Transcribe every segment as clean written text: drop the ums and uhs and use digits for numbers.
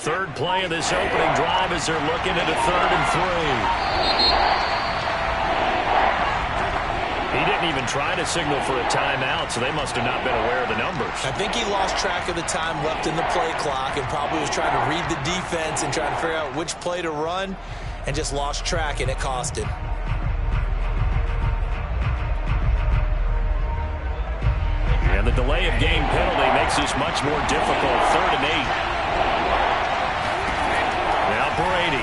Third play of this opening drive as they're looking at a 3rd and 3. He didn't even try to signal for a timeout, so they must have not been aware of the numbers. I think he lost track of the time left in the play clock and probably was trying to read the defense and trying to figure out which play to run and just lost track, and it cost him. And the delay of game penalty makes this much more difficult. 3rd and 8. Now Brady.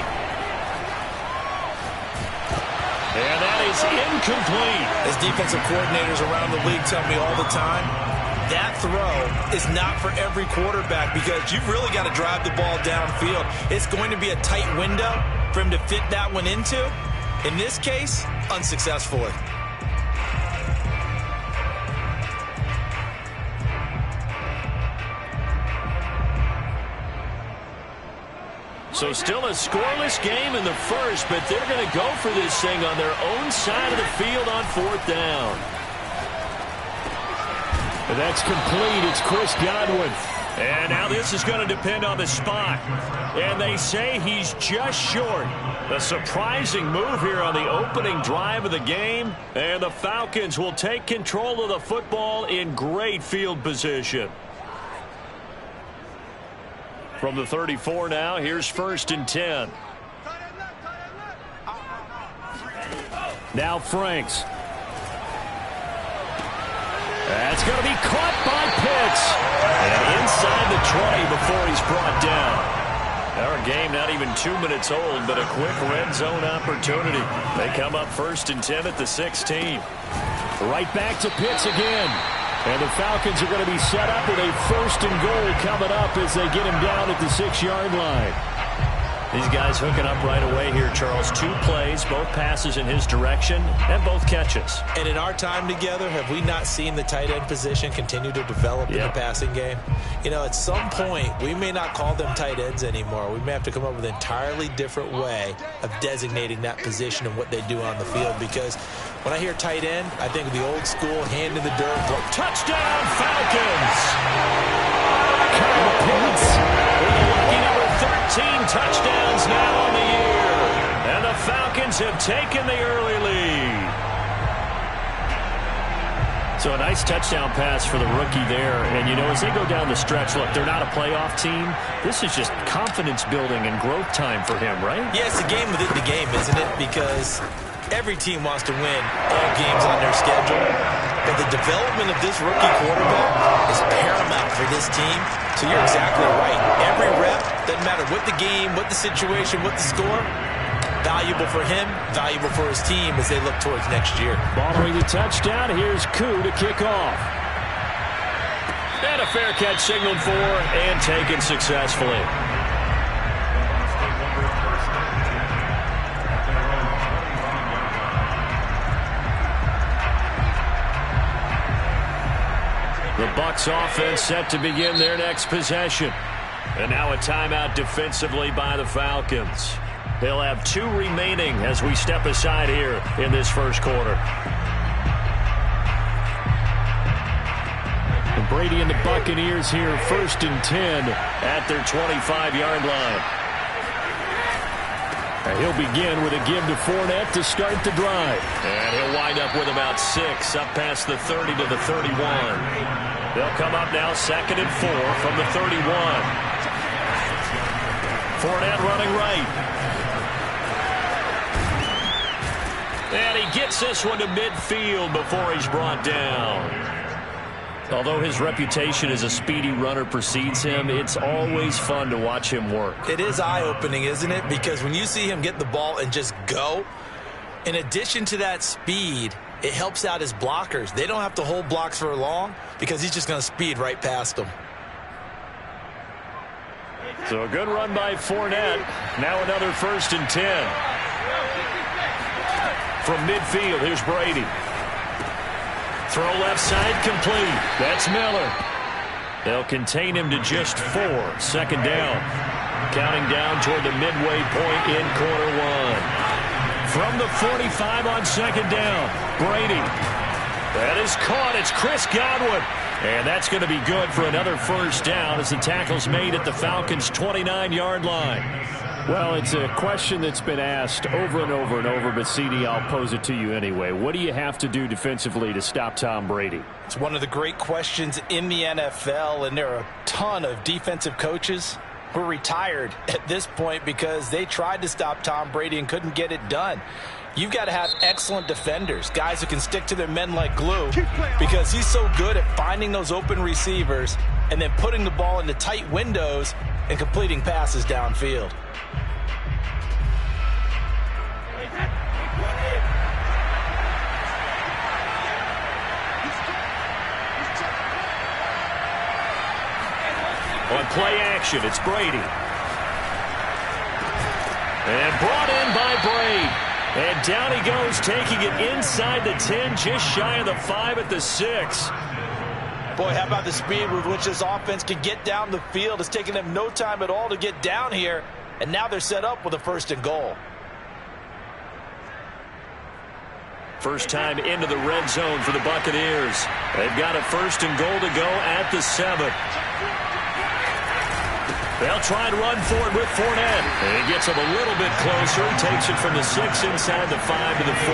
And that is incomplete. As defensive coordinators around the league tell me all the time, that throw is not for every quarterback because you've really got to drive the ball downfield. It's going to be a tight window for him to fit that one into. In this case, unsuccessfully. So still a scoreless game in the first, but they're going to go for this thing on their own side of the field on 4th down. And that's complete. It's Chris Godwin. And now this is going to depend on the spot. And they say he's just short. A surprising move here on the opening drive of the game. And the Falcons will take control of the football in great field position. From the 34 now, here's 1st and 10. Now Franks. That's going to be caught by Pitts. And inside the 20 before he's brought down. Our game not even 2 minutes old, but a quick red zone opportunity. They come up 1st and 10 at the 16. Right back to Pitts again. And the Falcons are going to be set up with a 1st and goal coming up as they get him down at the 6-yard line. These guys hooking up right away here, Charles. 2 plays, both passes in his direction, and both catches. And in our time together, have we not seen the tight end position continue to develop in the passing game? You know, at some point, we may not call them tight ends anymore. We may have to come up with an entirely different way of designating that position and what they do on the field. Because when I hear tight end, I think of the old school hand in the dirt. Touchdown, Falcons! Kyle Pitts. Lucky number 13 touchdowns now on the year. And the Falcons have taken the early lead. So a nice touchdown pass for the rookie there. And, you know, as they go down the stretch, look, they're not a playoff team. This is just confidence building and growth time for him, right? Yeah, it's a game within the game, isn't it? Because every team wants to win all games on their schedule. But the development of this rookie quarterback is paramount for this team. So you're exactly right. Every rep, doesn't matter what the game, what the situation, what the score, valuable for him, valuable for his team as they look towards next year. Following the touchdown, here's Koo to kick off. And a fair catch signaled for and taken successfully. The Bucs offense set to begin their next possession. And now a timeout defensively by the Falcons. They'll have 2 remaining as we step aside here in this first quarter. And Brady and the Buccaneers here, 1st and 10 at their 25-yard line. And he'll begin with a give to Fournette to start the drive. And he'll wind up with about 6 up past the 30 to the 31. They'll come up now 2nd and 4 from the 31. Fournette running right. And he gets this one to midfield before he's brought down. Although his reputation as a speedy runner precedes him, it's always fun to watch him work. It is eye-opening, isn't it? Because when you see him get the ball and just go, in addition to that speed, it helps out his blockers. They don't have to hold blocks for long because he's just going to speed right past them. So a good run by Fournette. Now another 1st and 10. From midfield, here's Brady. Throw left side complete. That's Miller. They'll contain him to just 4. 2nd down. Counting down toward the midway point in quarter 1. From the 45 on 2nd down. Brady. That is caught. It's Chris Godwin. And that's going to be good for another first down as the tackle's made at the Falcons' 29-yard line. Well, it's a question that's been asked over and over and over, but, CD, I'll pose it to you anyway. What do you have to do defensively to stop Tom Brady? It's one of the great questions in the NFL, and there are a ton of defensive coaches who are retired at this point because they tried to stop Tom Brady and couldn't get it done. You've got to have excellent defenders, guys who can stick to their men like glue, because he's so good at finding those open receivers and then putting the ball into tight windows and completing passes downfield. On play action, it's Brady. And brought in by Brady. And down he goes, taking it inside the 10, just shy of the 5 at the 6. Boy, how about the speed with which this offense can get down the field? It's taken them no time at all to get down here, and now they're set up with a 1st and goal. First time into the red zone for the Buccaneers. They've got a 1st and goal to go at the 7. They'll try and run for it with Fournette. And he gets him a little bit closer. He takes it from the 6 inside the 5 to the 4.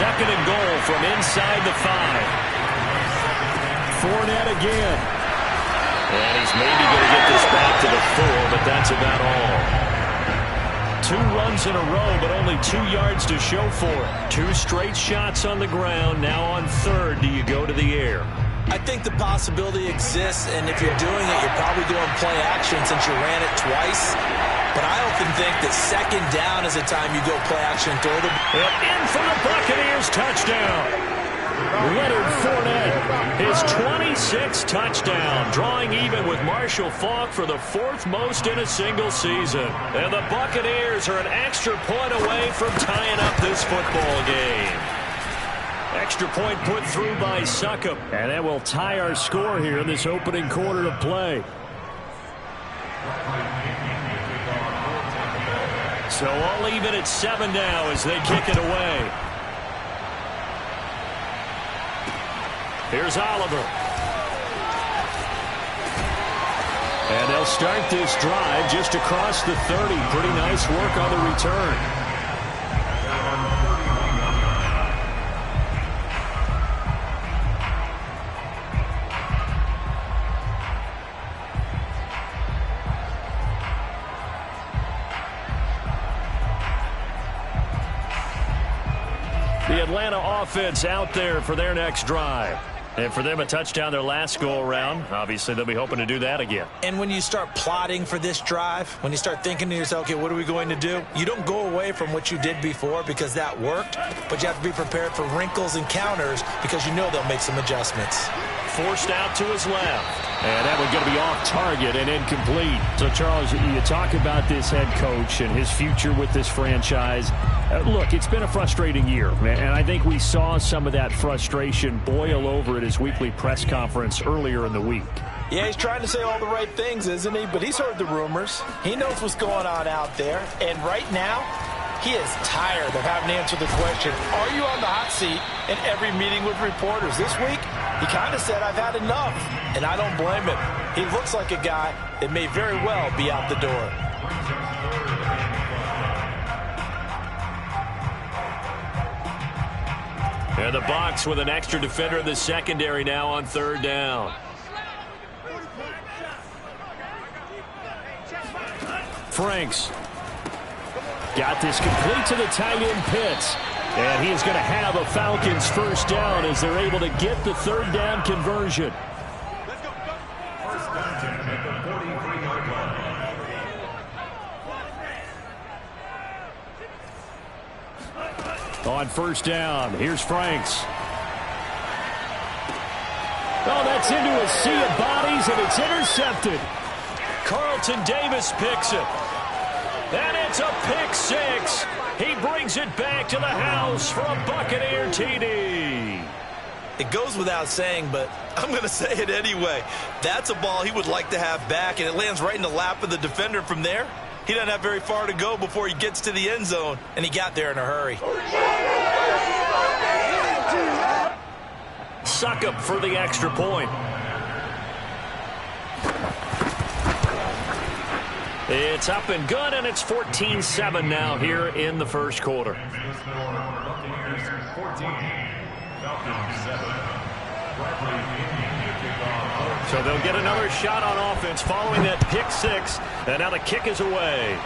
2nd and goal from inside the 5. Fournette again. And he's maybe going to get this back to the 4, but that's about all. 2 runs in a row, but only 2 yards to show for it. 2 straight shots on the ground. Now on 3rd, do you go to the air? I think the possibility exists, and if you're doing it, you're probably doing play action since you ran it twice. But I often think that 2nd down is the time you go play action and throw the ball. In for the Buccaneers, touchdown. Leonard Fournette, his 26th touchdown, drawing even with Marshall Faulk for the 4th most in a single season. And the Buccaneers are an extra point away from tying up this football game. Extra point put through by Succop. And that will tie our score here in this opening quarter of play. So all even at 7 now as they kick it away. Here's Oliver. And they'll start this drive just across the 30. Pretty nice work on the return. The Atlanta offense out there for their next drive. And for them, a touchdown their last go-around. Obviously, they'll be hoping to do that again. And when you start plotting for this drive, when you start thinking to yourself, okay, what are we going to do? You don't go away from what you did before because that worked, but you have to be prepared for wrinkles and counters because you know they'll make some adjustments. Forced out to his left. And that one's going to be off target and incomplete. So, Charles, you talk about this head coach and his future with this franchise. Look, it's been a frustrating year, and I think we saw some of that frustration boil over at his weekly press conference earlier in the week. Yeah, he's trying to say all the right things, isn't he? But he's heard the rumors. He knows what's going on out there. And right now, he is tired of having to answer the question, are you on the hot seat in every meeting with reporters? This week, he kind of said, I've had enough. And I don't blame him. He looks like a guy that may very well be out the door. And the box with an extra defender in the secondary now on 3rd down. Franks got this complete to the tight end Pitts. And he is going to have a Falcons 1st down as they're able to get the 3rd down conversion. On 1st down, here's Franks. Oh, that's into a sea of bodies, and it's intercepted. Carlton Davis picks it. And it's a pick 6. He brings it back to the house for a Buccaneer TD. It goes without saying, but I'm going to say it anyway. That's a ball he would like to have back, and it lands right in the lap of the defender from there. He doesn't have very far to go before he gets to the end zone, and he got there in a hurry. Suckup for the extra point. It's up and good, and it's 14-7 now here in the first quarter. So they'll get another shot on offense following that pick six, and now the kick is away.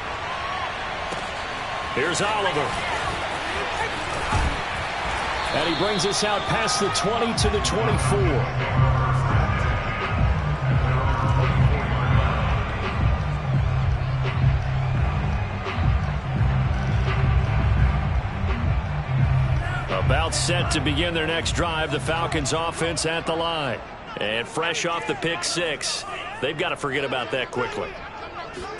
Here's Oliver. And he brings us out past the 20 to the 24. About set to begin their next drive, the Falcons offense at the line. And fresh off the pick six, they've got to forget about that quickly.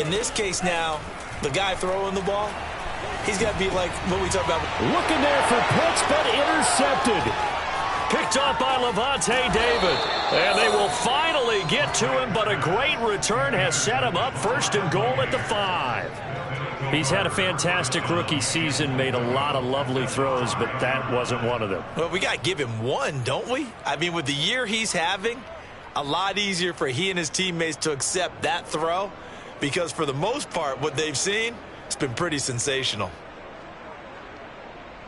In this case now, the guy throwing the ball, he's got to be like what we talk about. Looking there for Pitts, but intercepted. Picked off by Levante David. And they will finally get to him, but a great return has set him up first and goal at the 5. He's had a fantastic rookie season, made a lot of lovely throws, but that wasn't one of them. Well, we got to give him one, don't we? I mean, with the year he's having, a lot easier for he and his teammates to accept that throw because for the most part, what they've seen, it's been pretty sensational.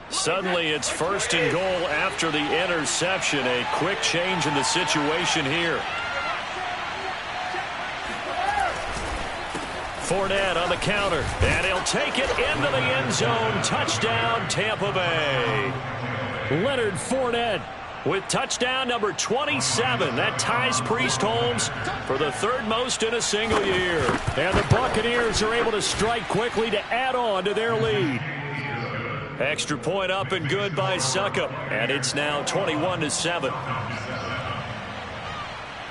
Suddenly, it's first and goal after the interception. A quick change in the situation here. Fournette on the counter, and he'll take it into the end zone. Touchdown, Tampa Bay. Leonard Fournette with touchdown number 27. That ties Priest Holmes for the third most in a single year. And the Buccaneers are able to strike quickly to add on to their lead. Extra point up and good by Suckup, and it's now 21-7.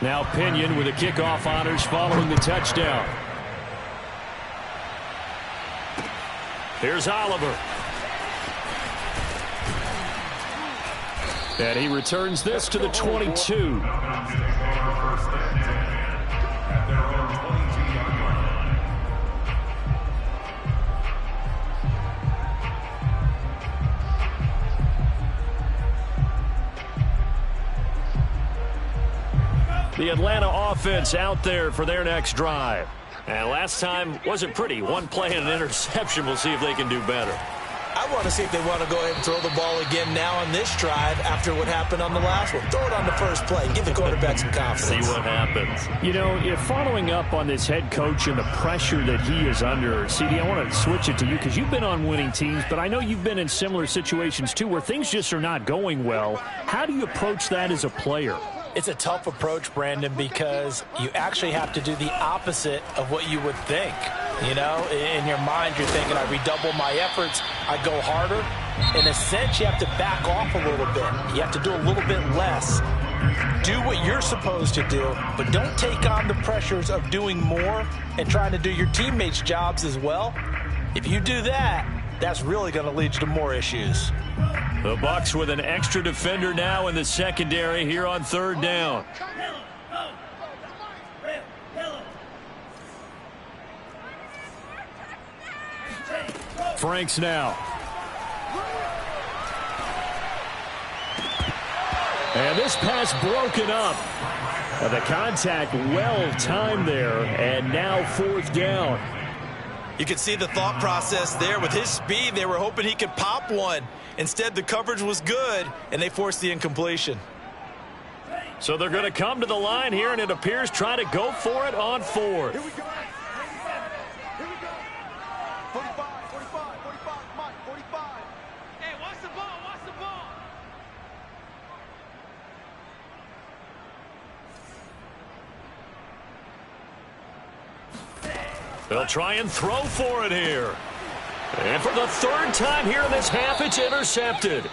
Now Pinion with the kickoff honors following the touchdown. Here's Oliver. And he returns this to the 22. The Atlanta offense out there for their next drive. And last time wasn't pretty. One play and an interception. We'll see if they can do better. I want to see if they want to go ahead and throw the ball again now on this drive after what happened on the last one. Throw it on the first play. Give the quarterback some confidence. See what happens. You know, if following up on this head coach and the pressure that he is under, CD, I want to switch it to you because you've been on winning teams, but I know you've been in similar situations too where things just are not going well. How do you approach that as a player? It's a tough approach, Brandon, because you actually have to do the opposite of what you would think. You know, in your mind, you're thinking, I redouble my efforts, I go harder. In a sense, you have to back off a little bit. You have to do a little bit less. Do what you're supposed to do, but don't take on the pressures of doing more and trying to do your teammates' jobs as well. If you do that, that's really going to lead you to more issues. The Bucs with an extra defender now in the secondary here on third down. Franks now. And this pass broken up. And the contact well timed there, and now fourth down. You can see the thought process there. With his speed, they were hoping he could pop one. Instead, the coverage was good, and they forced the incompletion. So they're going to come to the line here, and it appears try to go for it on fourth. Here we go. Here we go. 45, 45, 45, Mike, 45. Hey, watch the ball, watch the ball. They'll try and throw for it here. And for the third time here in this half, it's intercepted.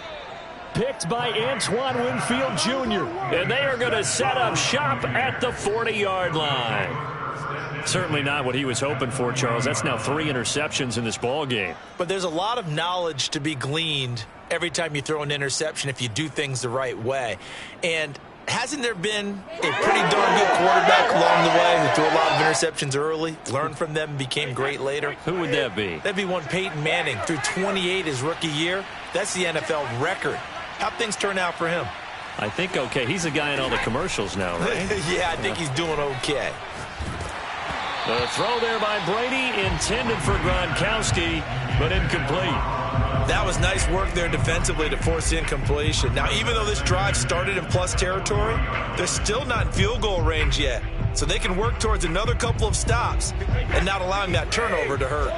Picked by Antoine Winfield Jr. And they are going to set up shop at the 40-yard line. Certainly not what he was hoping for, Charles. That's now 3 interceptions in this ball game. But there's a lot of knowledge to be gleaned every time you throw an interception if you do things the right way. And hasn't there been a pretty darn good quarterback along the way who threw a lot of interceptions early, learned from them, and became great later? Who would that be? That'd be one Peyton Manning. Threw 28 his rookie year. That's the NFL record. How'd things turn out for him? I think okay. He's a guy in all the commercials now, right? Yeah, I think he's doing okay. The throw there by Brady, intended for Gronkowski, but incomplete. That was nice work there defensively to force the incompletion. Now, even though this drive started in plus territory, they're still not in field goal range yet. So they can work towards another couple of stops and not allowing that turnover to hurt.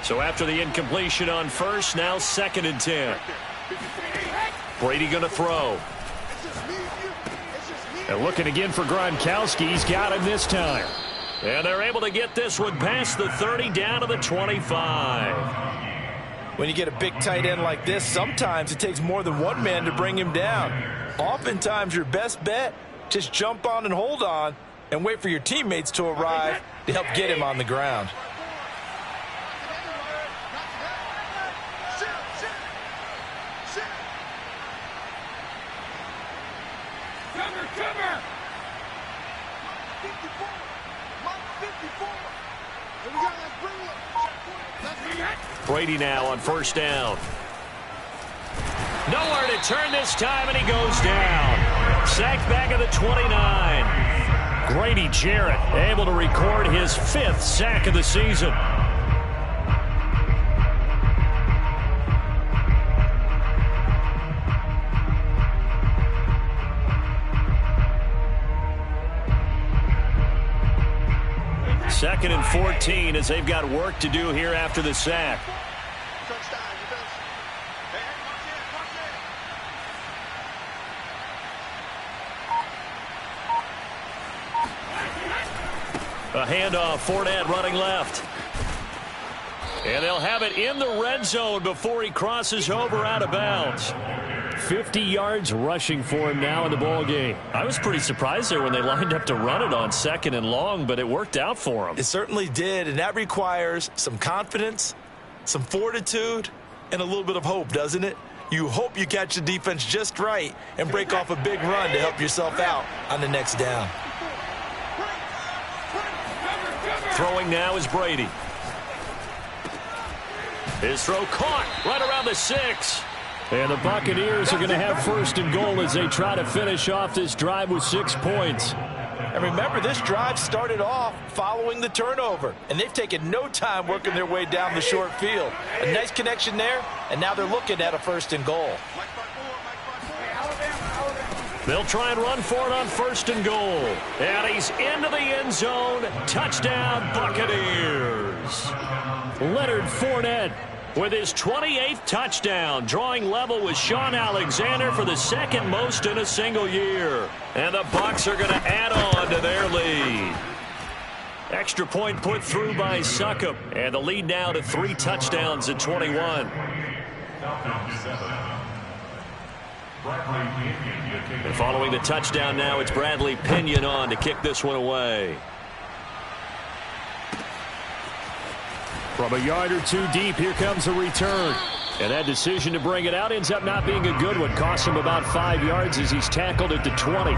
So after the incompletion on first, now 2nd and 10. Brady going to throw. And looking again for Gronkowski. He's got him this time. And they're able to get this one past the 30 down to the 25. When you get a big tight end like this, sometimes it takes more than one man to bring him down. Oftentimes your best bet, just jump on and hold on and wait for your teammates to arrive to help get him on the ground. Brady now on first down. Nowhere to turn this time, and he goes down. Sacked back at the 29. Grady Jarrett able to record his 5th sack of the season. Second and 14 as they've got work to do here after the sack. A handoff, Fournette running left. And they'll have it in the red zone before he crosses over out of bounds. 50 yards rushing for him now in the ball game. I was pretty surprised there when they lined up to run it on 2nd and long, but it worked out for him. It certainly did, and that requires some confidence, some fortitude, and a little bit of hope, doesn't it? You hope you catch the defense just right and break off a big run to help yourself out on the next down. Throwing now is Brady. His throw caught right around the 6. And the Buccaneers are going to have 1st and goal as they try to finish off this drive with 6 points. And remember, this drive started off following the turnover, and they've taken no time working their way down the short field. A nice connection there, and now they're looking at a 1st and goal. They'll try and run for it on 1st and goal. And he's into the end zone. Touchdown, Buccaneers. Leonard Fournette with his 28th touchdown, drawing level with Shaun Alexander for the 2nd most in a single year. And the Bucs are going to add on to their lead. Extra point put through by Succop, and the lead now to 3 touchdowns at 21. And following the touchdown now, it's Bradley Pinion on to kick this one away. From a yard or 2 deep, here comes a return. And that decision to bring it out ends up not being a good one. Costs him about 5 yards as he's tackled at the 20.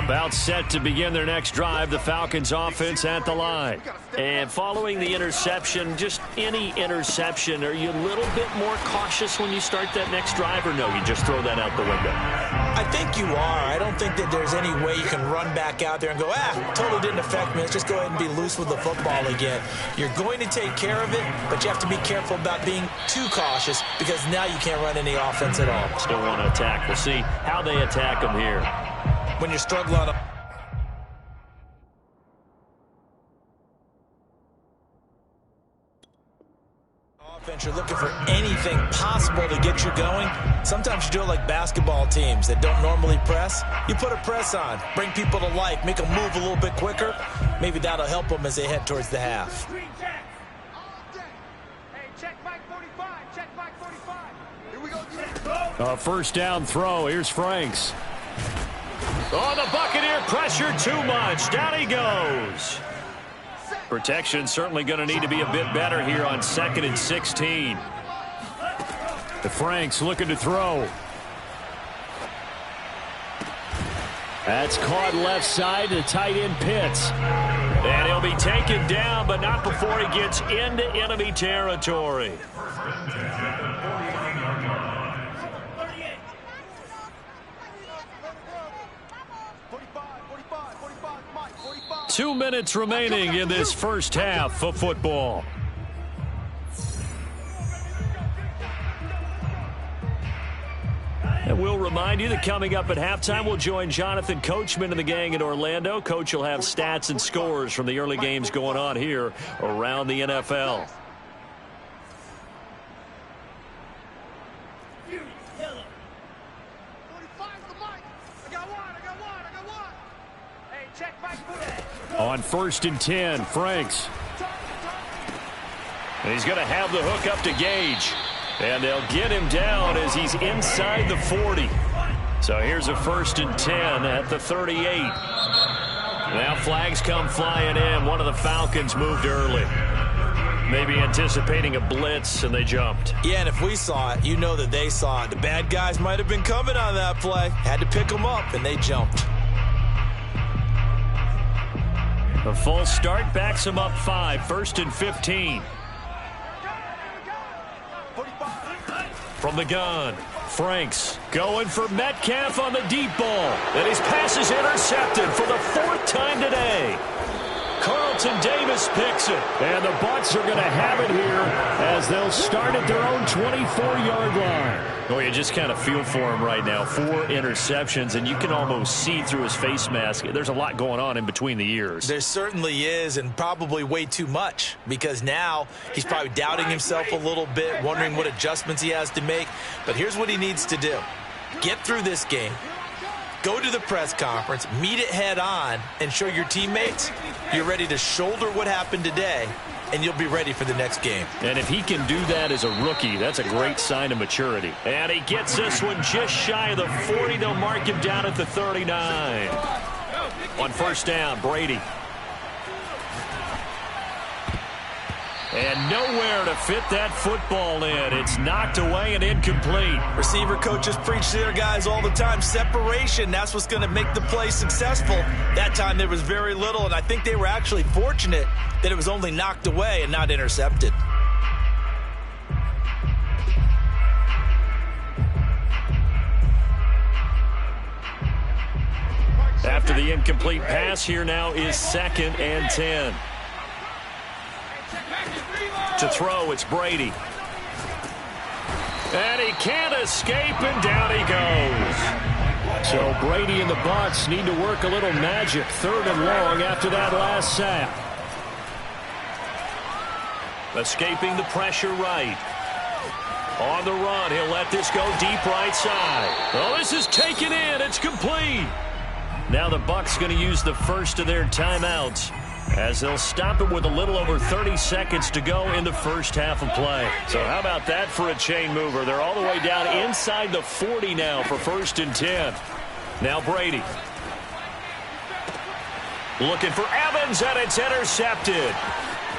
About set to begin their next drive, the Falcons offense at the line. And following the interception, just any interception, are you a little bit more cautious when you start that next drive, or no, you just throw that out the window? I think you are. I don't think that there's any way you can run back out there and go, totally didn't affect me. Let's just go ahead and be loose with the football again. You're going to take care of it, but you have to be careful about being too cautious because now you can't run any offense at all. Still want to attack. We'll see how they attack them here. When you're struggling on offense, you're looking for anything possible to get you going. Sometimes you do it like basketball teams that don't normally press. You put a press on, bring people to life, make them move a little bit quicker. Maybe that'll help them as they head towards the half. Hey, check back 45. Check back 45. Here we go. A 1st down throw. Here's Franks. Oh, the Buccaneer pressure too much. Down he goes. Protection certainly going to need to be a bit better here on 2nd and 16. The Franks looking to throw. That's caught left side to tight end Pitts. And he'll be taken down, but not before he gets into enemy territory. Mike, 2 minutes remaining in this first half of football. And we'll remind you that coming up at halftime, we'll join Jonathan Coachman and the gang in Orlando. Coach will have stats and scores from the early games going on here around the NFL. On 1st and 10, Franks. And he's going to have the hook up to Gage. And they'll get him down as he's inside the 40. So here's a 1st and 10 at the 38. Now flags come flying in. One of the Falcons moved early. Maybe anticipating a blitz, and they jumped. Yeah, and if we saw it, you know that they saw it. The bad guys might have been coming on that play. Had to pick them up, and they jumped. A false start backs him up 5. 1st and 15. From the gun, Franks going for Metcalf on the deep ball. And his pass is intercepted for the 4th time today. Carlton Davis picks it. And the Bucs are going to have it here as they'll start at their own 24-yard line. Oh, you just kind of feel for him right now. 4 interceptions, and you can almost see through his face mask. There's a lot going on in between the ears. There certainly is, and probably way too much, because now he's probably doubting himself a little bit, wondering what adjustments he has to make. But here's what he needs to do. Get through this game. Go to the press conference, meet it head on, and show your teammates you're ready to shoulder what happened today, and you'll be ready for the next game. And if he can do that as a rookie, that's a great sign of maturity. And he gets this one just shy of the 40. They'll mark him down at the 39. On 1st down, Brady. And nowhere to fit that football in. It's knocked away and incomplete. Receiver coaches preach to their guys all the time. Separation, that's what's going to make the play successful. That time there was very little, and I think they were actually fortunate that it was only knocked away and not intercepted. After the incomplete pass, here now is 2nd and 10. To throw, it's Brady. And he can't escape, and down he goes. So Brady and the Bucs need to work a little magic. 3rd and long after that last sack. Escaping the pressure right. On the run, he'll let this go deep right side. Oh, this is taken in. It's complete. Now the Bucs going to use the first of their timeouts, as they'll stop it with a little over 30 seconds to go in the first half of play. So how about that for a chain mover? They're all the way down inside the 40 now for 1st and 10. Now Brady. Looking for Evans, and it's intercepted.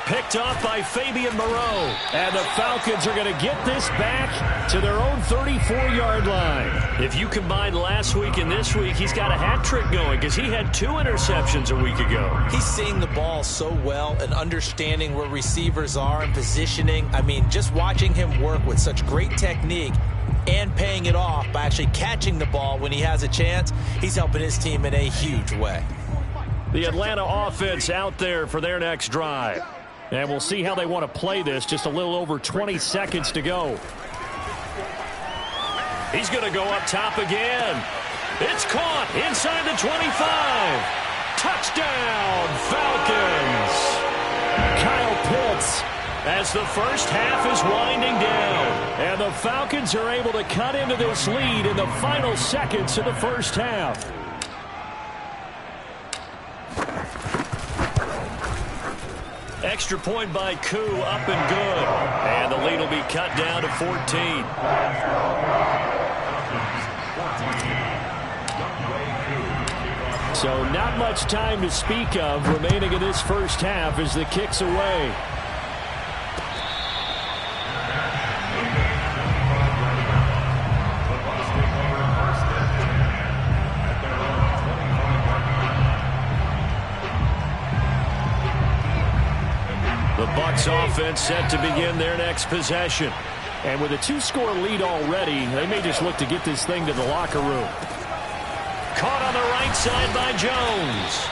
Picked off by Fabian Moreau. And the Falcons are going to get this back to their own 34-yard line. If you combine last week and this week, he's got a hat trick going because he had 2 interceptions a week ago. He's seeing the ball so well and understanding where receivers are and positioning. I mean, just watching him work with such great technique and paying it off by actually catching the ball when he has a chance, he's helping his team in a huge way. The Atlanta offense out there for their next drive. And we'll see how they want to play this. Just a little over 20 seconds to go. He's going to go up top again. It's caught inside the 25. Touchdown, Falcons. Kyle Pitts, as the first half is winding down. And the Falcons are able to cut into this lead in the final seconds of the first half. Extra point by Koo, up and good. And the lead will be cut down to 14. So not much time to speak of remaining in this first half as the kick's away. The Bucs offense set to begin their next possession. And with a 2-score lead already, they may just look to get this thing to the locker room. Caught on the right side by Jones.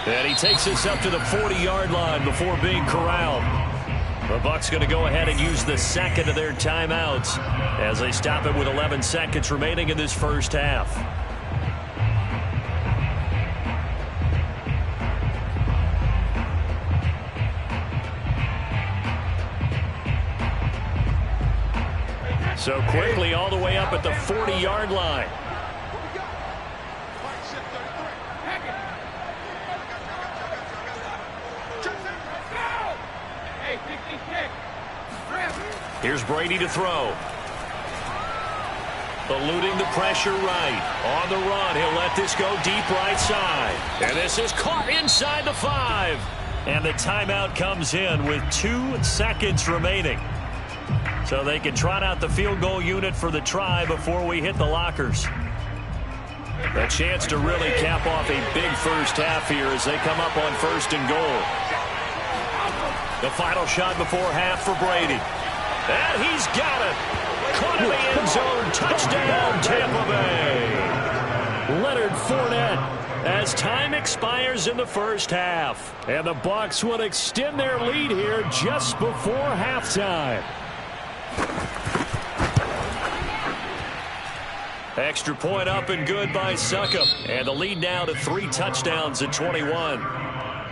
And he takes us up to the 40-yard line before being corralled. The Bucs going to go ahead and use the second of their timeouts as they stop it with 11 seconds remaining in this first half. So quickly all the way up at the 40-yard line. Here's Brady to throw. Eluding the pressure right. On the run, he'll let this go deep right side. And this is caught inside the 5. And the timeout comes in with 2 seconds remaining. So they can trot out the field goal unit for the try before we hit the lockers. A chance to really cap off a big first half here as they come up on 1st and goal. The final shot before half for Brady. And he's got it. Caught in the end zone. Touchdown, Tampa Bay. Leonard Fournette as time expires in the first half. And the Bucs will extend their lead here just before halftime. Extra point up and good by Succop. And the lead now to 3 touchdowns at 21.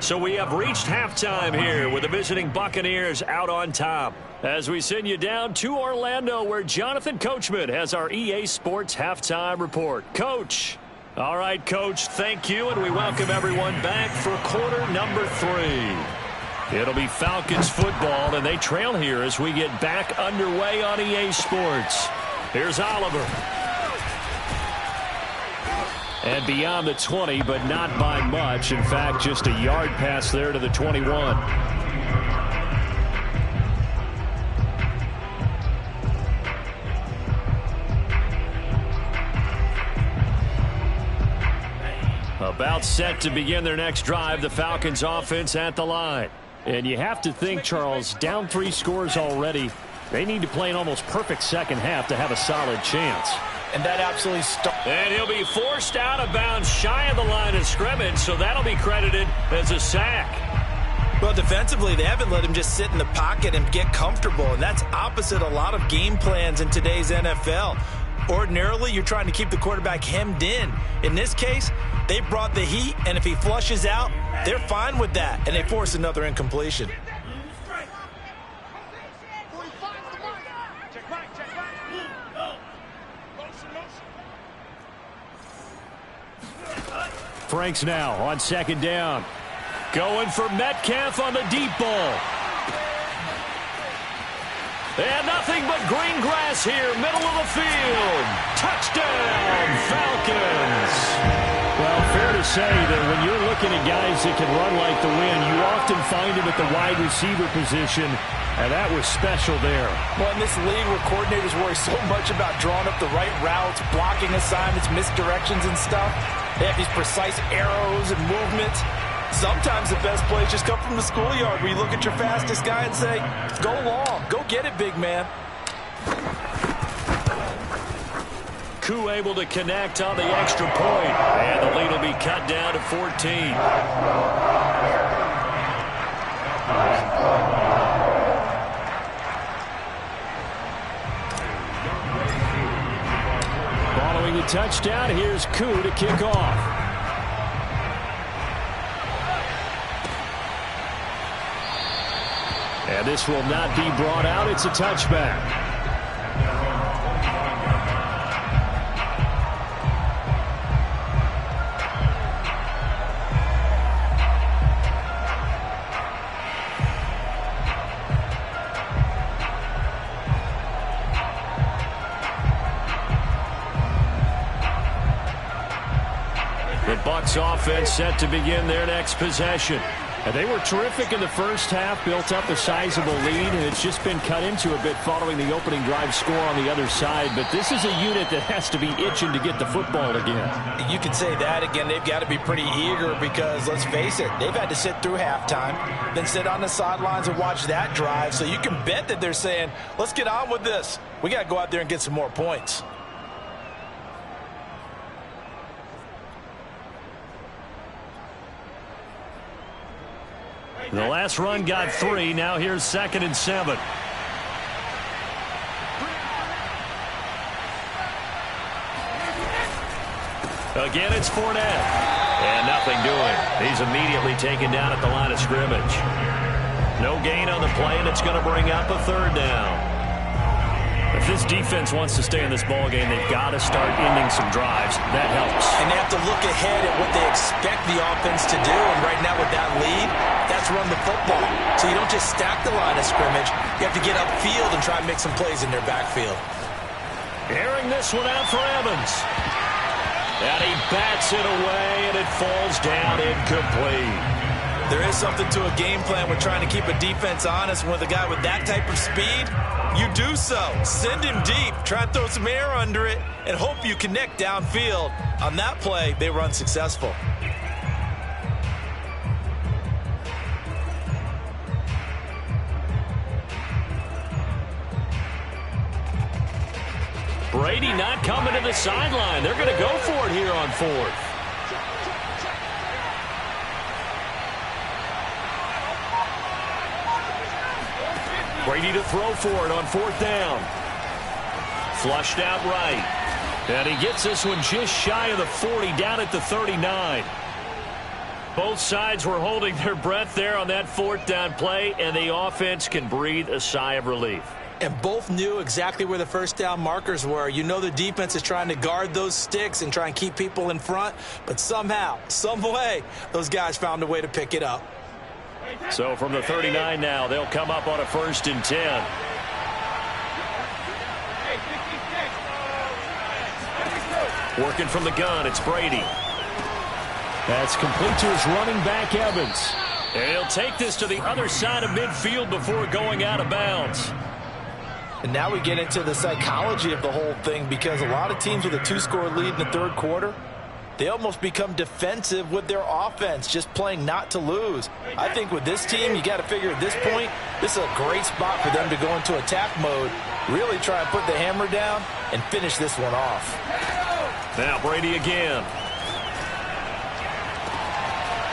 So we have reached halftime here with the visiting Buccaneers out on top. As we send you down to Orlando where Jonathan Coachman has our EA Sports halftime report. Coach. All right, Coach, thank you, and we welcome everyone back for quarter number 3. It'll be Falcons football, and they trail here as we get back underway on EA Sports. Here's Oliver. And beyond the 20, but not by much. In fact, just a yard pass there to the 21. About set to begin their next drive, the Falcons offense at the line. And you have to think, Charles, down 3 scores already. They need to play an almost perfect second half to have a solid chance. And that absolutely and he'll be forced out of bounds shy of the line of scrimmage, so that'll be credited as a sack. Well, defensively, they haven't let him just sit in the pocket and get comfortable, and that's opposite a lot of game plans in today's NFL. Ordinarily, you're trying to keep the quarterback hemmed in. In this case, they brought the heat, and if he flushes out, they're fine with that, and they force another incompletion. Franks now on 2nd down. Going for Metcalf on the deep ball. And nothing but green grass here, middle of the field. Touchdown, Falcons. Well, fair to say that when you're looking at guys that can run like the wind, you often find him at the wide receiver position, and that was special there. Well, in this league where coordinators worry so much about drawing up the right routes, blocking assignments, misdirections and stuff, they have these precise arrows and movements. Sometimes the best plays just come from the schoolyard where you look at your fastest guy and say, go long, go get it, big man. Koo able to connect on the extra point. And the lead will be cut down to 14. Following the touchdown, here's Koo to kick off. And this will not be brought out. It's a touchback. The Bucs offense set to begin their next possession. They were terrific in the first half, built up a sizable lead, and it's just been cut into a bit following the opening drive score on the other side. But this is a unit that has to be itching to get the football again. You could say that again. They've got to be pretty eager because, let's face it, they've had to sit through halftime, then sit on the sidelines and watch that drive. So you can bet that they're saying, let's get on with this. We got to go out there and get some more points. The last run got 3. Now here's 2nd and 7. Again, it's Fournette. And nothing doing. He's immediately taken down at the line of scrimmage. No gain on the play, and it's going to bring up a 3rd down. If this defense wants to stay in this ballgame, they've got to start ending some drives. That helps. And they have to look ahead at what they expect the offense to do. And right now with that lead, that's run the football. So you don't just stack the line of scrimmage. You have to get upfield and try and make some plays in their backfield. Airing this one out for Evans. And he bats it away, and it falls down incomplete. There is something to a game plan with trying to keep a defense honest. With a guy with that type of speed, you do so. Send him deep. Try and throw some air under it and hope you connect downfield. On that play, they run successful. Brady not coming to the sideline. They're going to go for it here on 4th. Brady to throw for it on 4th down. Flushed out right. And he gets this one just shy of the 40, down at the 39. Both sides were holding their breath there on that 4th down play, and the offense can breathe a sigh of relief. And both knew exactly where the 1st down markers were. You know the defense is trying to guard those sticks and try and keep people in front, but somehow, some way, those guys found a way to pick it up. So from the 39 now, they'll come up on a 1st and 10. Working from the gun, it's Brady. That's complete to his running back, Evans. And he'll take this to the other side of midfield before going out of bounds. And now we get into the psychology of the whole thing, because a lot of teams with a 2-score lead in the 3rd quarter, they almost become defensive with their offense, just playing not to lose. I think with this team, you got to figure at this point, this is a great spot for them to go into attack mode, really try and put the hammer down and finish this one off. Now Brady again.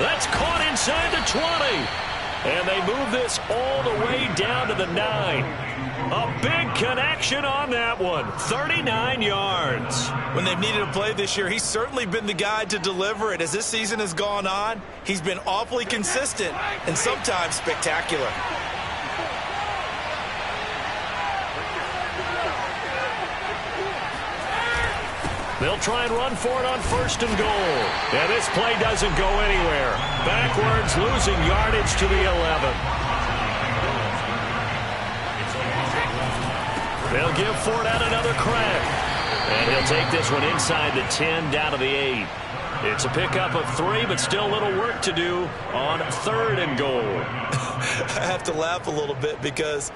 That's caught inside the 20. And they move this all the way down to the 9. A big connection on that one. 39 yards. When they've needed a play this year, he's certainly been the guy to deliver it. As this season has gone on, he's been awfully consistent and sometimes spectacular. They'll try and run for it on 1st and goal. And this play doesn't go anywhere. Backwards, losing yardage to the 11. They'll give Fournette another crack. And he'll take this one inside the 10, down to the 8. It's a pickup of 3, but still a little work to do on 3rd and goal. I have to laugh a little bit because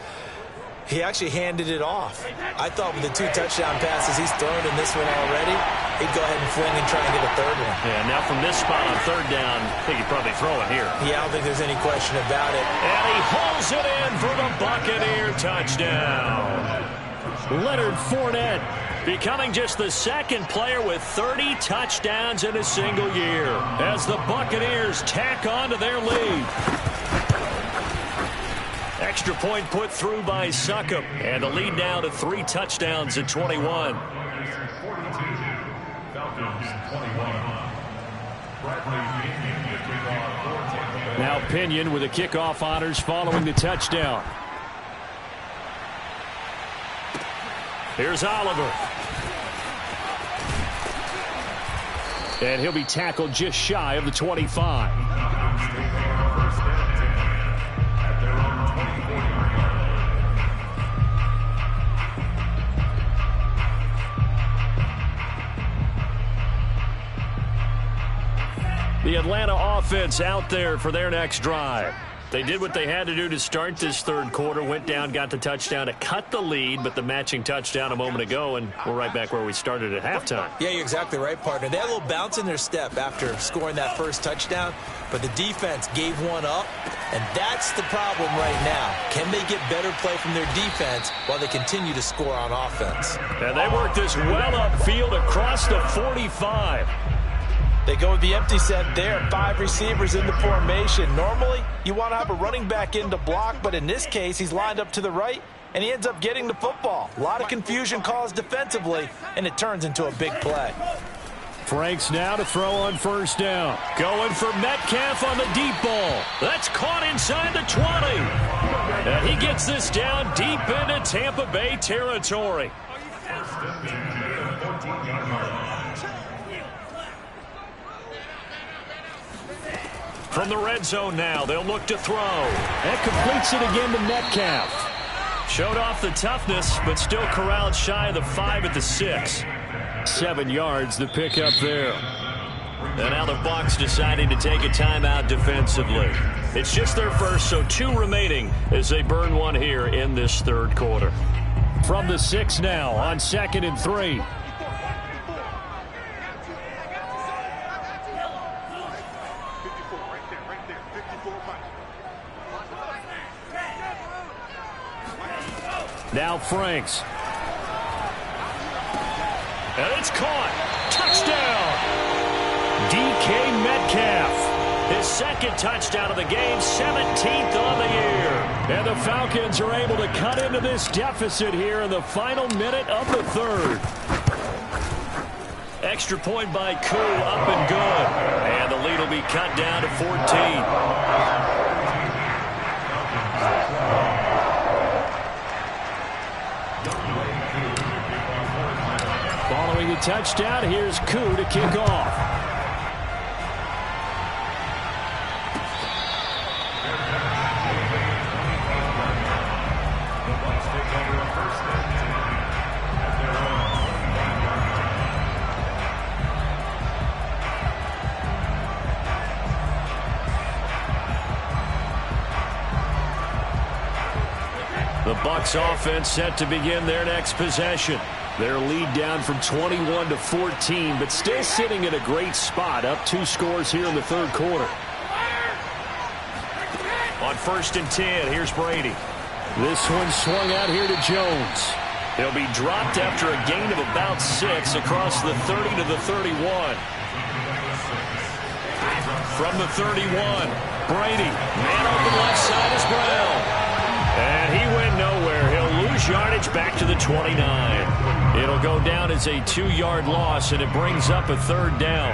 he actually handed it off. I thought with the 2 touchdown passes he's thrown in this one already, he'd go ahead and fling and try and get a 3rd one. Yeah, now from this spot on 3rd down, I think he'd probably throw it here. Yeah, I don't think there's any question about it. And he hauls it in for the Buccaneer touchdown. Leonard Fournette becoming just the 2nd player with 30 touchdowns in a single year as the Buccaneers tack on to their lead. Extra point put through by Succop, and the lead now to 3 touchdowns at 21. Now Pinion with the kickoff honors following the touchdown. Here's Oliver. And he'll be tackled just shy of the 25. The the Atlanta offense out there for their next drive. They did what they had to do to start this third quarter, went down, got the touchdown to cut the lead, but the matching touchdown a moment ago, and we're right back where we started at halftime. Yeah, you're exactly right, partner. They had a little bounce in their step after scoring that first touchdown, but the defense gave one up, and that's the problem right now. Can they get better play from their defense while they continue to score on offense? And they work this well upfield across the 45. They go with the empty set there. 5 receivers in the formation. Normally, you want to have a running back in to block, but in this case, he's lined up to the right, and he ends up getting the football. A lot of confusion caused defensively, and it turns into a big play. Franks now to throw on first down. Going for Metcalf on the deep ball. That's caught inside the 20. And he gets this down deep into Tampa Bay territory. From the red zone now, they'll look to throw. That completes it again to Metcalf. Showed off the toughness, but still corralled shy of the 5 at the 6. 7 yards, the pickup there. And now the Bucs deciding to take a timeout defensively. It's just their first, so 2 remaining as they burn one here in this third quarter. From the 6 now on 2nd and 3. Now Franks. And it's caught. Touchdown. DK Metcalf. His second touchdown of the game, 17th on the year. And the Falcons are able to cut into this deficit here in the final minute of the third. Extra point by Koo, up and good. And the lead will be cut down to 14. Following the touchdown, here's Koo to kick off. The Bucs offense set to begin their next possession. Their lead down from 21 to 14, but still sitting at a great spot, up 2 scores here in the third quarter. On 1st and 10, here's Brady. This one swung out here to Jones. He'll be dropped after a gain of about 6 across the 30 to the 31. From the 31, Brady. Man open left side is Brown. And he went nowhere. He'll lose yardage back to the 29. It'll go down as a 2-yard loss, and it brings up a 3rd down.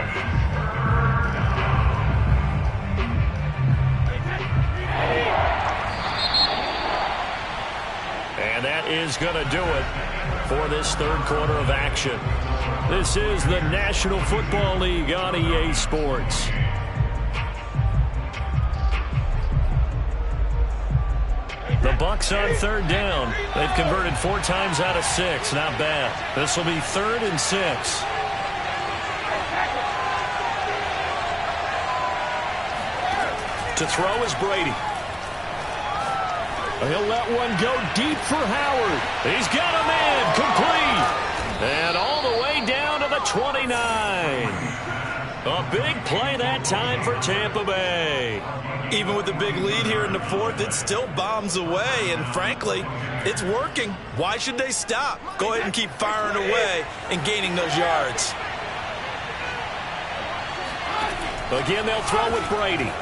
And that is going to do it for this third quarter of action. This is the National Football League on EA Sports. The Bucs on 3rd down. They've converted 4 times out of 6. Not bad. This will be 3rd and 6. To throw is Brady. He'll let one go deep for Howard. He's got a man. Complete. And all the way down to the 29. A big play that time for Tampa Bay. Even with the big lead here in the 4th, it still bombs away, and frankly, it's working. Why should they stop? Go ahead and keep firing away and gaining those yards. Again, they'll throw with Brady.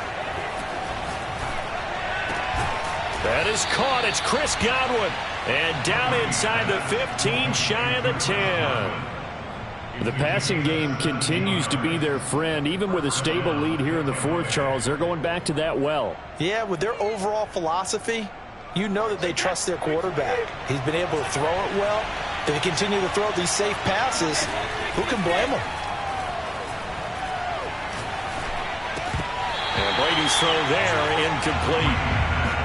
That is caught. It's Chris Godwin. And down inside the 15, shy of the 10. The passing game continues to be their friend. Even with a stable lead here in the 4th, Charles, they're going back to that well. Yeah, with their overall philosophy, you know that they trust their quarterback. He's been able to throw it well. If they continue to throw these safe passes, who can blame them? And Brady's throw there, incomplete.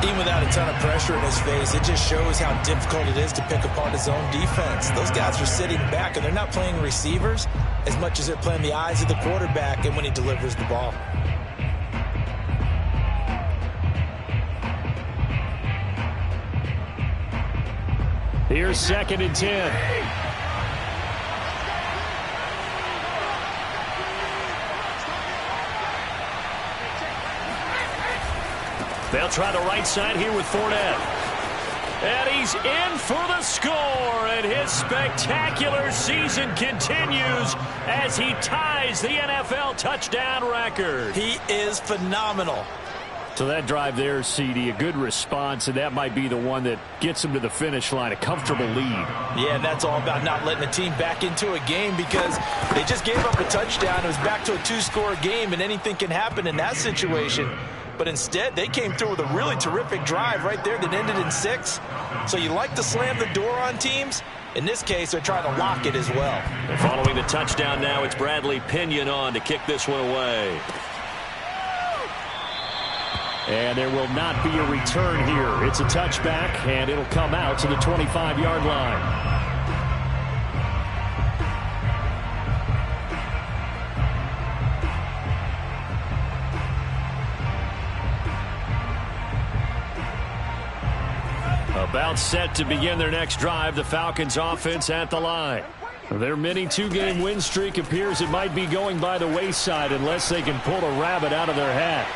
Even without a ton of pressure in his face, it just shows how difficult it is to pick apart his own defense. Those guys are sitting back, and they're not playing receivers as much as they're playing the eyes of the quarterback and when he delivers the ball. Here's 2nd and 10. They'll try the right side here with Fournette. And he's in for the score, and his spectacular season continues as he ties the NFL touchdown record. He is phenomenal. So that drive there, CD, a good response, and that might be the one that gets him to the finish line, a comfortable lead. Yeah, and that's all about not letting the team back into a game because they just gave up a touchdown. It was back to a 2-score game, and anything can happen in that situation. But instead, they came through with a really terrific drive right there that ended in 6. So you like to slam the door on teams. In this case, they're trying to lock it as well. And following the touchdown now, it's Bradley Pinion on to kick this one away. And there will not be a return here. It's a touchback, and it'll come out to the 25-yard line. About set to begin their next drive, the Falcons offense at the line. Their mini 2-game win streak appears it might be going by the wayside unless they can pull a rabbit out of their hat.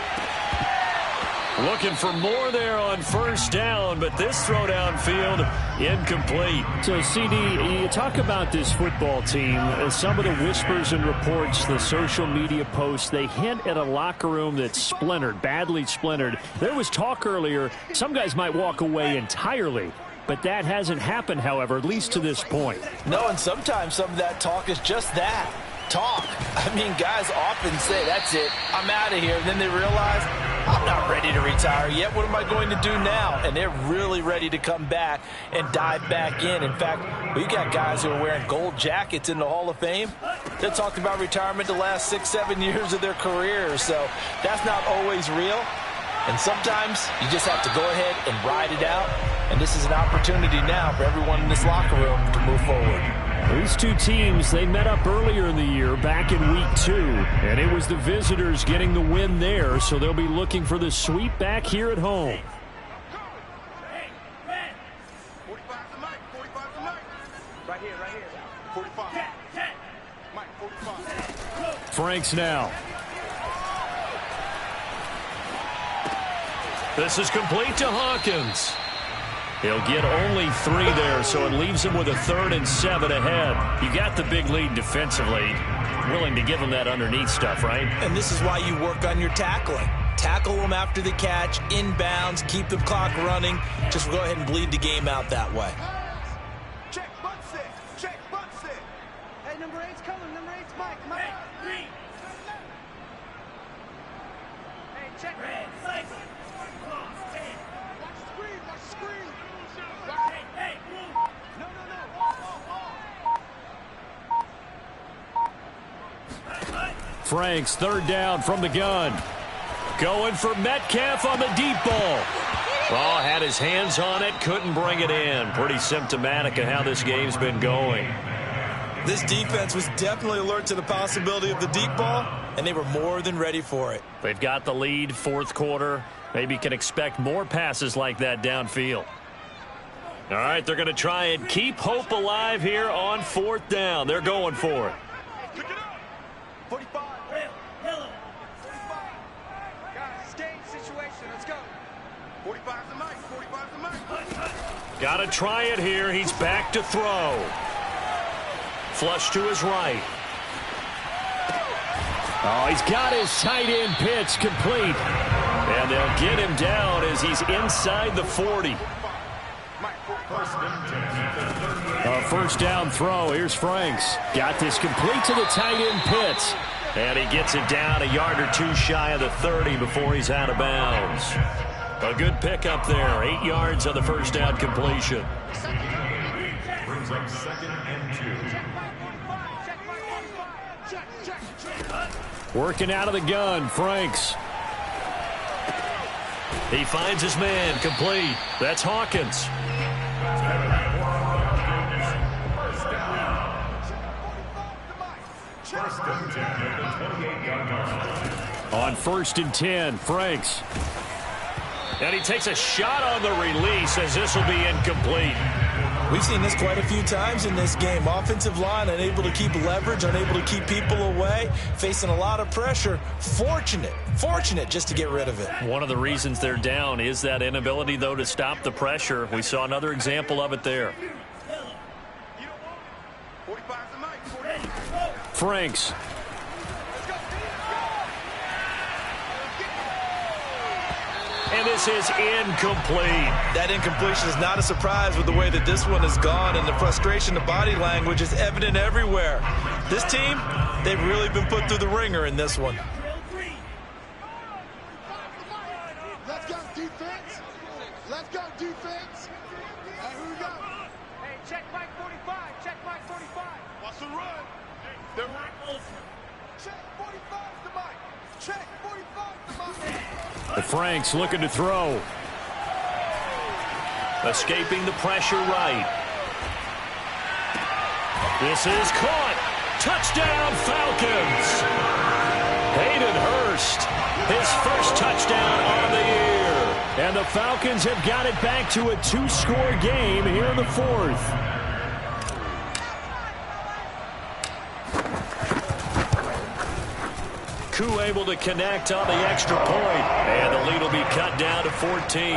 Looking for more there on first down, but this throw downfield incomplete. So, CD, you talk about this football team. Some of the whispers and reports, the social media posts, they hint at a locker room that's splintered, badly splintered. There was talk earlier, some guys might walk away entirely. But that hasn't happened, however, at least to this point. No, and sometimes some of that talk is just that. Talk. I mean, guys often say, that's it, I'm out of here. And then they realize, I'm not ready to retire yet. What am I going to do now? And they're really ready to come back and dive back in. In fact, we got guys who are wearing gold jackets in the Hall of Fame. They talked about retirement the last 6-7 years of their career. So that's not always real. And sometimes you just have to go ahead and ride it out. And this is an opportunity now for everyone in this locker room to move forward. These two teams, they met up earlier in the year, back in week 2, and it was the visitors getting the win there, so they'll be looking for the sweep back here at home. 45 to Mike, 45 to Mike. Right here, 45. Mike, 45. Franks now. This is complete to Hawkins. He'll get only 3 there, so it leaves him with a 3rd and 7 ahead. You got the big lead defensively. Willing to give him that underneath stuff, right? And this is why you work on your tackling. Tackle them after the catch, inbounds, keep the clock running. Just go ahead and bleed the game out that way. Check, butt sit. Check, butt sit. Hey, number 8's coming. Number 8's Mike. Mike. Hey, check. Red, flag. Watch the screen. Watch the screen. Hey, move. No. Franks, 3rd down from the gun. Going for Metcalf on the deep ball. Oh, had his hands on it, couldn't bring it in. Pretty symptomatic of how this game's been going. This defense was definitely alert to the possibility of the deep ball, and they were more than ready for it. They've got the lead, 4th quarter. Maybe can expect more passes like that downfield. All right, they're going to try and keep hope alive here on 4th down. They're going for it. Pick it up. 45. Yellow. 45. Guys, game situation. Let's go. 45 to Mike. 45 to Mike. Got to try it here. He's back to throw. Flush to his right. Oh, he's got his tight end pitch complete. And they'll get him down as he's inside the 40. A 1st down throw. Here's Franks. Got this complete to the tight end pitch. And he gets it down a yard or 2 shy of the 30 before he's out of bounds. A good pickup there. 8 yards on the 1st down completion. Brings up 2nd and 2. Working out of the gun, Franks. He finds his man, complete. That's Hawkins. On 1st and 10, Franks. And he takes a shot on the release as this will be incomplete. We've seen this quite a few times in this game. Offensive line unable to keep leverage, unable to keep people away, facing a lot of pressure. Fortunate just to get rid of it. One of the reasons they're down is that inability, though, to stop the pressure. We saw another example of it there. Franks. And this is incomplete. That incompletion is not a surprise with the way that this one has gone, and the frustration, the body language is evident everywhere. This team, they've really been put through the ringer in this one. Let's go defense. Let's go defense. Hey, who we got? Hey, check Mike 45. Check Mike 45. Watch the run. They're right. Check 45 to Mike. Check 45 to Mike. The Franks looking to throw. Escaping the pressure right. This is caught. Touchdown, Falcons. Hayden Hurst, his first touchdown on the year. And the Falcons have got it back to a 2-score game here in the fourth. Koo able to connect on the extra point, and the lead will be cut down to 14.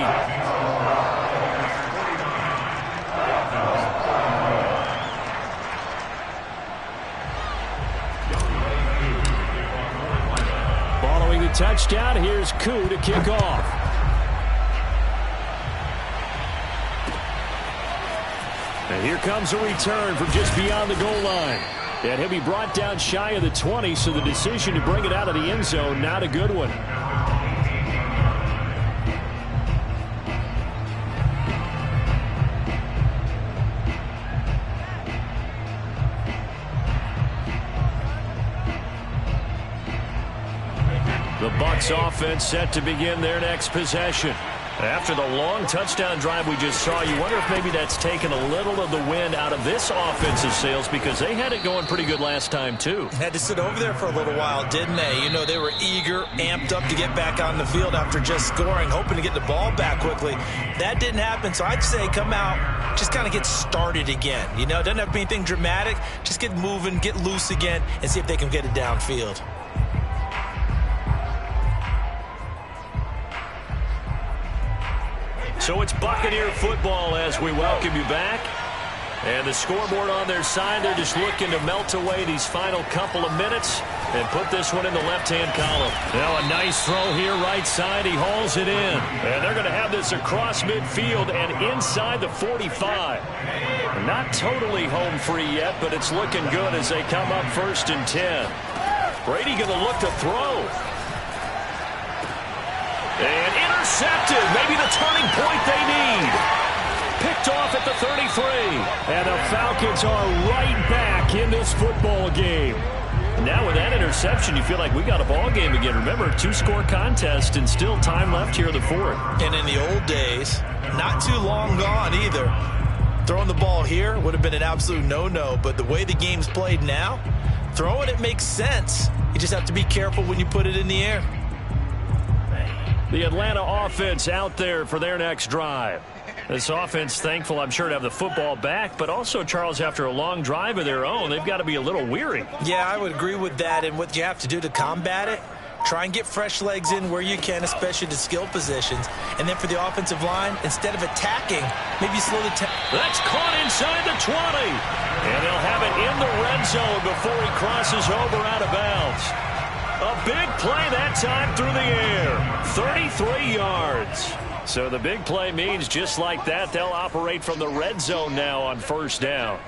Following the touchdown, here's Koo to kick off. And here comes a return from just beyond the goal line. And he'll be brought down shy of the 20, so the decision to bring it out of the end zone, not a good one. The Bucs offense set to begin their next possession. After the long touchdown drive we just saw, you wonder if maybe that's taken a little of the wind out of this offensive sails, because they had it going pretty good last time, too. Had to sit over there for a little while, didn't they? You know, they were eager, amped up to get back on the field after just scoring, hoping to get the ball back quickly. That didn't happen, so I'd say come out, just kind of get started again. You know, it doesn't have to be anything dramatic. Just get moving, get loose again, and see if they can get it downfield. So it's Buccaneer football as we welcome you back. And the scoreboard on their side, they're just looking to melt away these final couple of minutes and put this one in the left-hand column. Now a nice throw here right side. He hauls it in. And they're going to have this across midfield and inside the 45. Not totally home free yet, but it's looking good as they come up 1st and 10. Brady going to look to throw. And intercepted. Maybe the turning point they need. Picked off at the 33. And the Falcons are right back in this football game. Now with that interception, you feel like we got a ball game again. Remember, 2-score contest and still time left here in the fourth. And in the old days, not too long gone either. Throwing the ball here would have been an absolute no-no, but the way the game's played now, throwing it makes sense. You just have to be careful when you put it in the air. The Atlanta offense out there for their next drive. This offense thankful, I'm sure, to have the football back, but also, Charles, after a long drive of their own, they've got to be a little weary. Yeah, I would agree with that, and what you have to do to combat it, try and get fresh legs in where you can, especially to skill positions. And then for the offensive line, instead of attacking, maybe slow the tempo. That's caught inside the 20. And they'll have it in the red zone before he crosses over out of bounds. A big play that time through the air. 33 yards. So the big play means just like that, they'll operate from the red zone now on 1st down.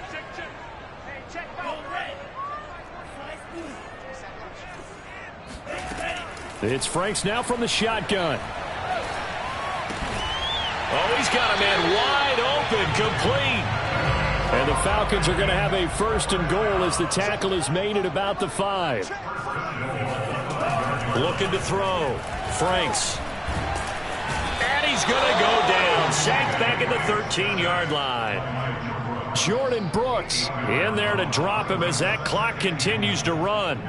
It's Franks now from the shotgun. Oh, he's got a man wide open, complete. And the Falcons are going to have a 1st and goal as the tackle is made at about the 5. Looking to throw. Franks. And he's going to go down. Sacked back at the 13-yard line. Jordan Brooks in there to drop him as that clock continues to run.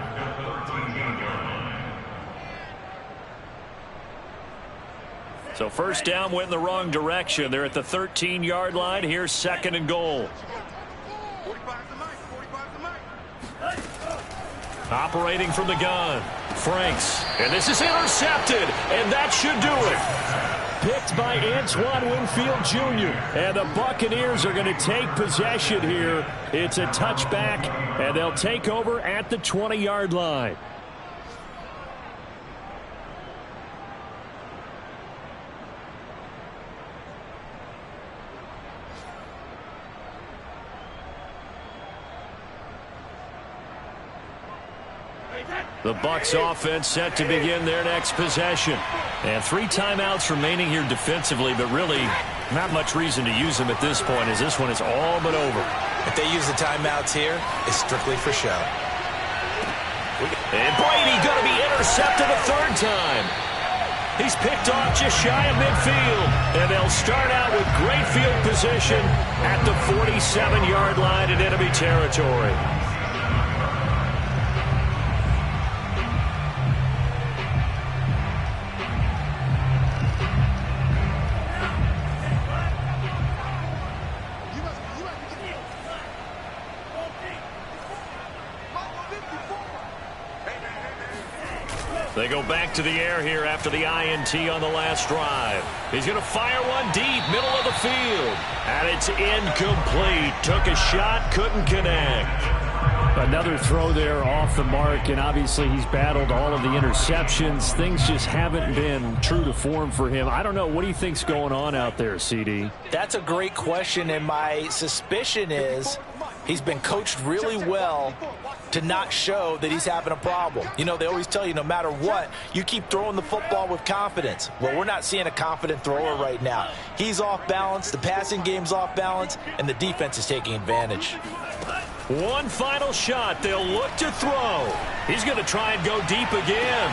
So first down went in the wrong direction. They're at the 13-yard line. Here's 2nd and goal. 45 to Mike. 45 to Mike. Operating from the gun. Franks. And this is intercepted. And that should do it. Picked by Antoine Winfield Jr. And the Buccaneers are going to take possession here. It's a touchback. And they'll take over at the 20-yard line. The Bucs offense set to begin their next possession. And 3 timeouts remaining here defensively, but really not much reason to use them at this point, as this one is all but over. If they use the timeouts here, it's strictly for show. And Brady going to be intercepted a 3rd time. He's picked off just shy of midfield. And they'll start out with great field position at the 47-yard line in enemy territory. They go back to the air here after the INT on the last drive. He's going to fire one deep, middle of the field. And it's incomplete. Took a shot, couldn't connect. Another throw there off the mark, and obviously he's battled all of the interceptions. Things just haven't been true to form for him. I don't know. What do you think's going on out there, CD? That's a great question, and my suspicion is he's been coached really well to not show that he's having a problem. You know, they always tell you no matter what, you keep throwing the football with confidence. Well, we're not seeing a confident thrower right now. He's off balance, the passing game's off balance, and the defense is taking advantage. One final shot. They'll look to throw. He's going to try and go deep again.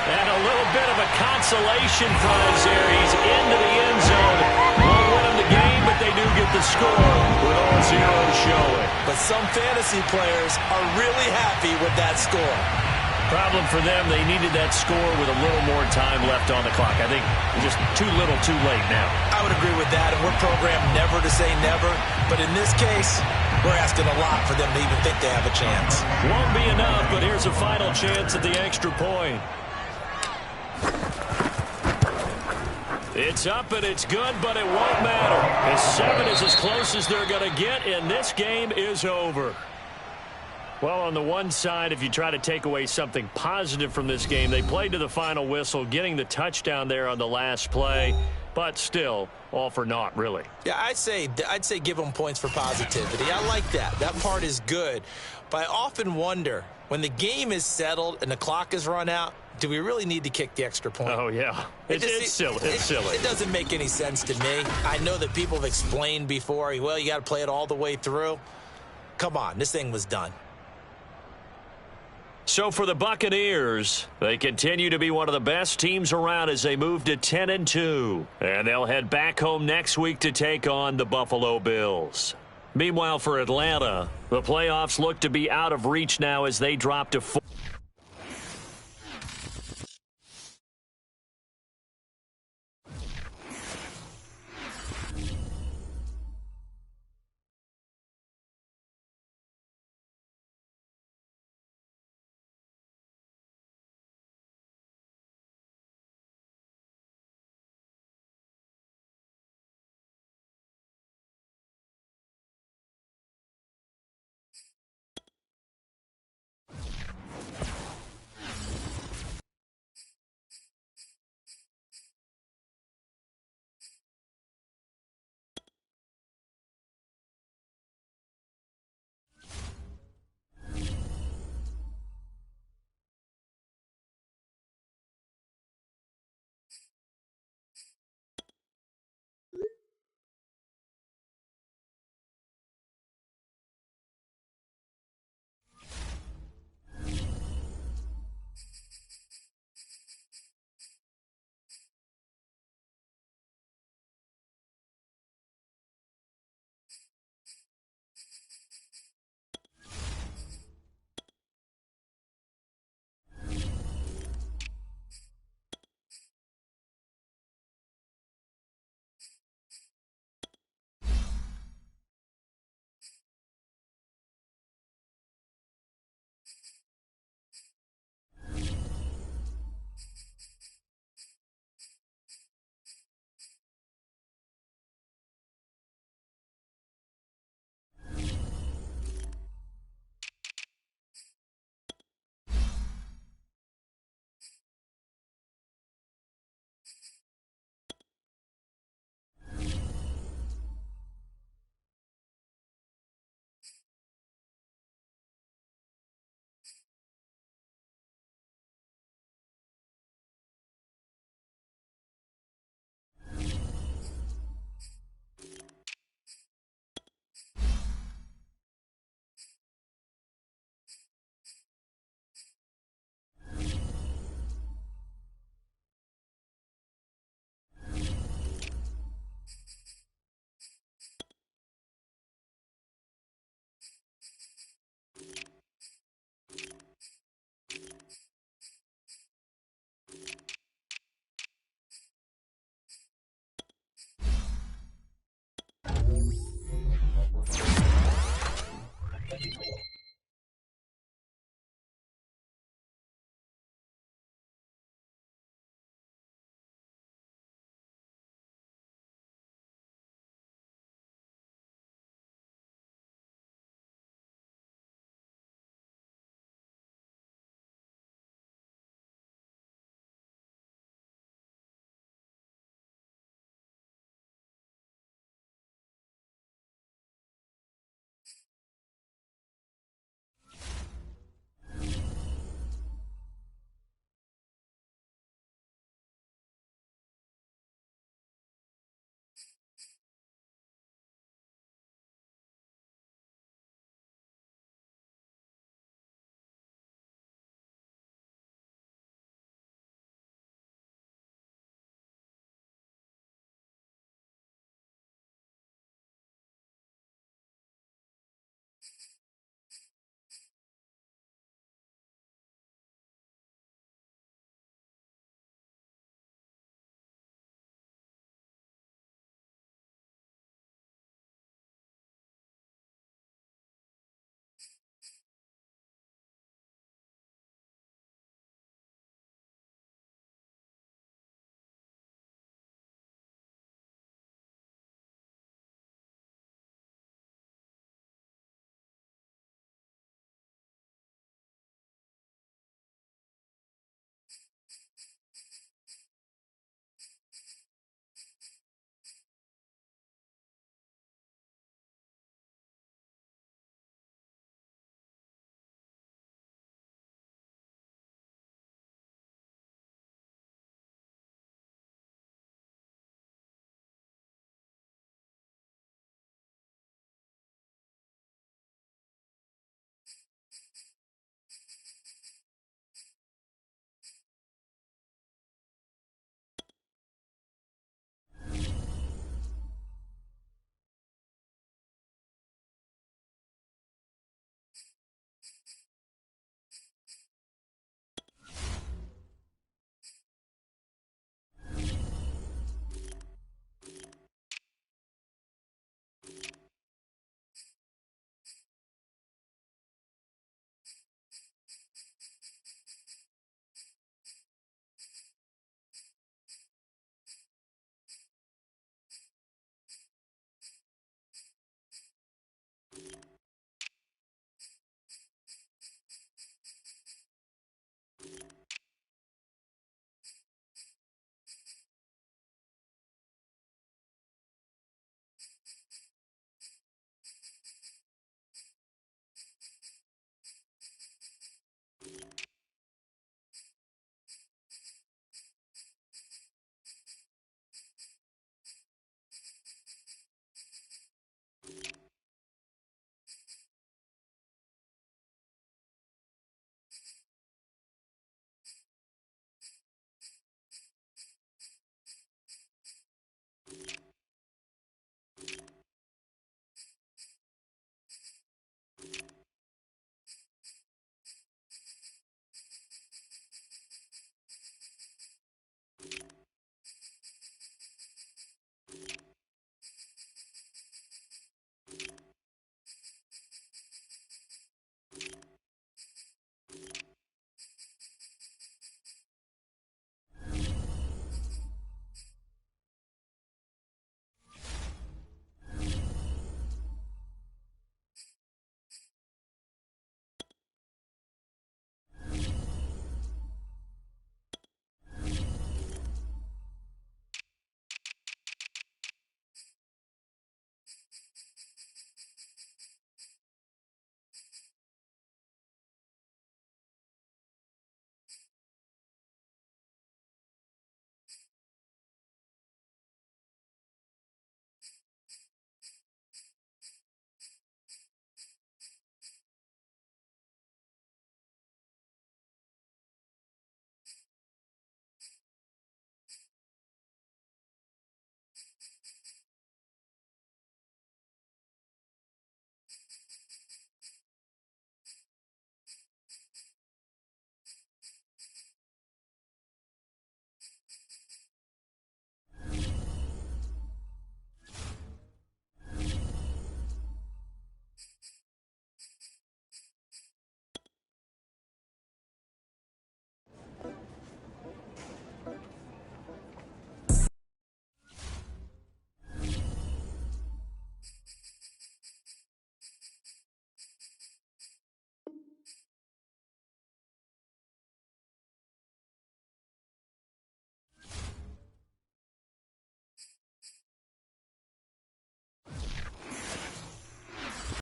And a little bit of a consolation prize there. He's into the end zone. Won't win them the game, but they do get the score with all zeros showing. But some fantasy players are really happy with that score. Problem for them, they needed that score with a little more time left on the clock. I think just too little too late now. I would agree with that, and we're programmed never to say never. But in this case, we're asking a lot for them to even think they have a chance. Won't be enough, but here's a final chance at the extra point. It's up and it's good, but it won't matter. As 7 is as close as they're going to get, and this game is over. Well, on the one side, if you try to take away something positive from this game, they played to the final whistle, getting the touchdown there on the last play, but still, all for naught, really. Yeah, I'd say give them points for positivity. I like that. That part is good. But I often wonder, when the game is settled and the clock is run out, do we really need to kick the extra point? Oh, yeah. It's silly. It's silly. It doesn't make any sense to me. I know that people have explained before, well, you got to play it all the way through. Come on, this thing was done. So for the Buccaneers, they continue to be one of the best teams around as they move to 10-2. And they'll head back home next week to take on the Buffalo Bills. Meanwhile, for Atlanta, the playoffs look to be out of reach now as they drop to 4.